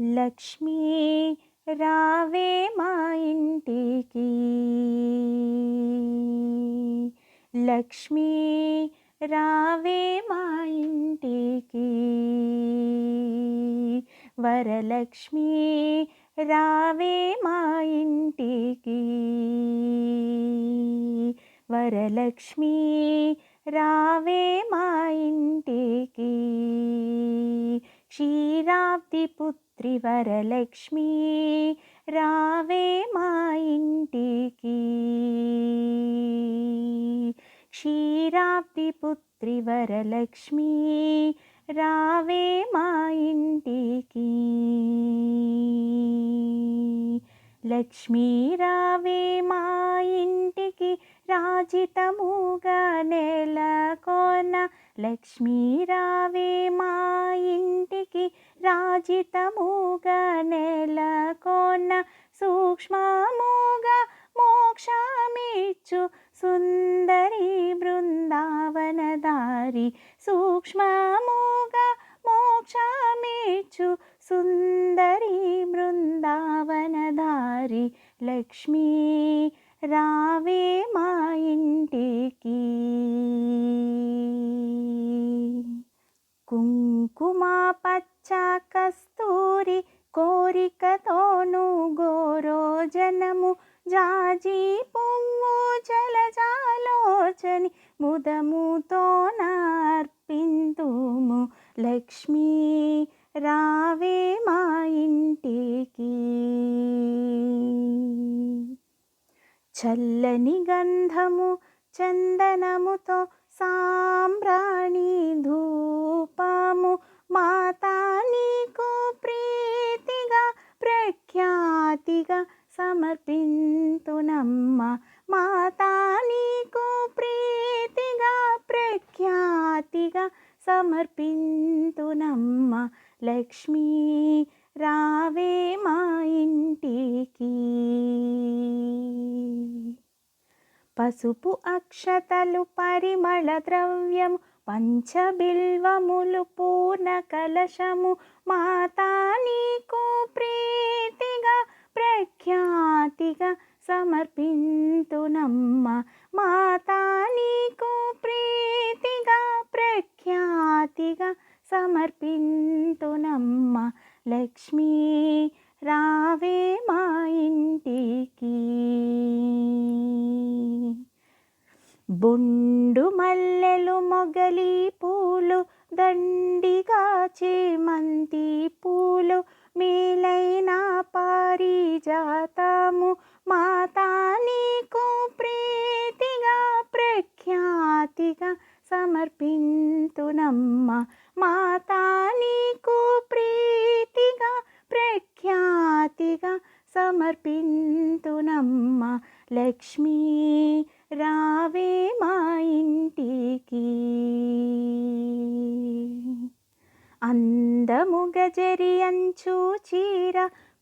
లక్ష్మీ రావే మా ఇంటికి, లక్ష్మీ రావే మా ఇంటికి, వరలక్ష్మీ రావే మా ఇంటికి, వరలక్ష్మీ రావే మా ఇంటికి, క్షీరాబ్ది పుత్రి వరలక్ష్మీ రావే మా ఇంటికి, క్షీరాబ్ది పుత్రి వరలక్ష్మీ రావే మా ఇంటికి, లక్ష్మీ రావే మా ఇంటికి రాజితముగా నెలకొన, లక్ష్మీ రావే మా ఇంటికి రాజితముగా నెలకొన, సూక్ష్మముగా మోక్షమిచ్చు సుందరి బృందావనదారి, సూక్ష్మముగా మోక్షమిచ్చు సుందరి బృందావనదారి, లక్ష్మీ రావే మా ఇంటికి, కుంకుమ పచ్చ కస్తూరి కోరికతోను గోరోజనము, జాజి పువ్వు జలజాలోచని ముదముతో నర్పింతుము, లక్ష్మీ రావే మా ఇంటికి, చల్లని గంధము చందనముతో సాంబ్రాణి ధూపము, మాతా నీకు ప్రీతిగా ప్రఖ్యాతిగా సమర్పింతునమ్మ, మాతా నీకు ప్రీతిగా ప్రఖ్యాతిగా సమర్పింతునమ్మ, లక్ష్మీ రావే మా ఇంటికి, పసుపు అక్షతలు పరిమళ ద్రవ్యము పంచబిల్వములు పూర్ణ కలశము, మాతా నీకు ప్రీతిగా ప్రఖ్యాతిగా సమర్పింతునమ్మ, మాతా నీకు ప్రీతిగా ప్రఖ్యాతిగా సమర్పింతునమ్మ, లక్ష్మీ రావే మా ఇంటికి, బొండు మల్లెలు మొగలి పూలు దండిగా చేమంతి పూలు, మేలైన పారిజాతము, మాతా నీకు ప్రీతిగా ప్రఖ్యాతిగా సమర్పింతునమ్మ, మాతా నీకు ప్రీతిగా ప్రఖ్యాతిగా సమర్పింతునమ్మ, లక్ష్మీ రావే మా ఇంటికి, అందముగ జరి అంచు చీర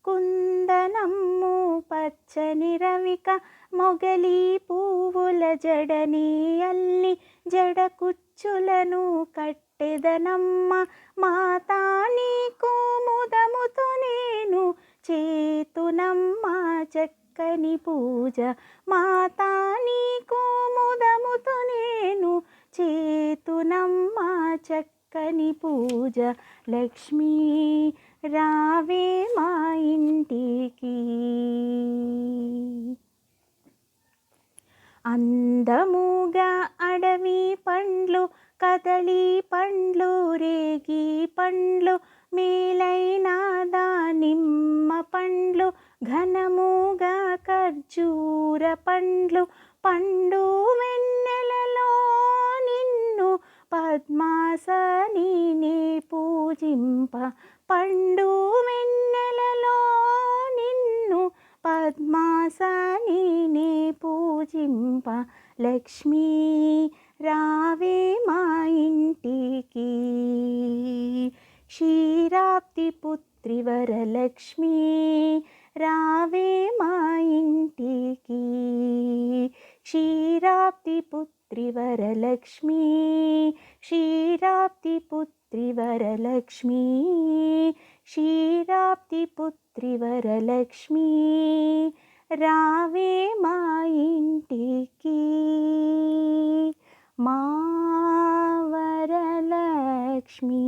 కుందనమ్ము పచ్చని రవిక, మొగలి పువ్వుల జడని అల్లి జడ కుచ్చులను కట్టెదనమ్మ, మాతా నీకు ముదముతో నేను చేతునమ్మ చక్కని పూజ, మాతా నీకు ముదముతో నేను చేతునమ్మ చక్కని పూజ, లక్ష్మీ రావే మా ఇంటికి, అందముగా అడవి పండ్లు కదళి పండ్లు రేగి పండ్లు, మేలైన దానిమ్మ పండ్లు ఘనముగా ఖర్జూర పండ్లు, పండు వెన్నెలలో నిన్ను పద్మాసని నే పూజింప, పండు వెన్నెలలో నిన్ను పద్మాసని నే పూజింప, లక్ష్మీ రావే మా ఇంటికి, క్షీరాబ్ది పుత్రి వరలక్ష్మీ రావే మా ఇంటికి, క్షీరాబ్ది పుత్రి వరలక్ష్మీ, క్షీరాబ్ది పుత్రి వరలక్ష్మీ, క్షీరాబ్ది పుత్రి వరలక్ష్మి రావే మా ఇంటికి మా వరలక్ష్మి.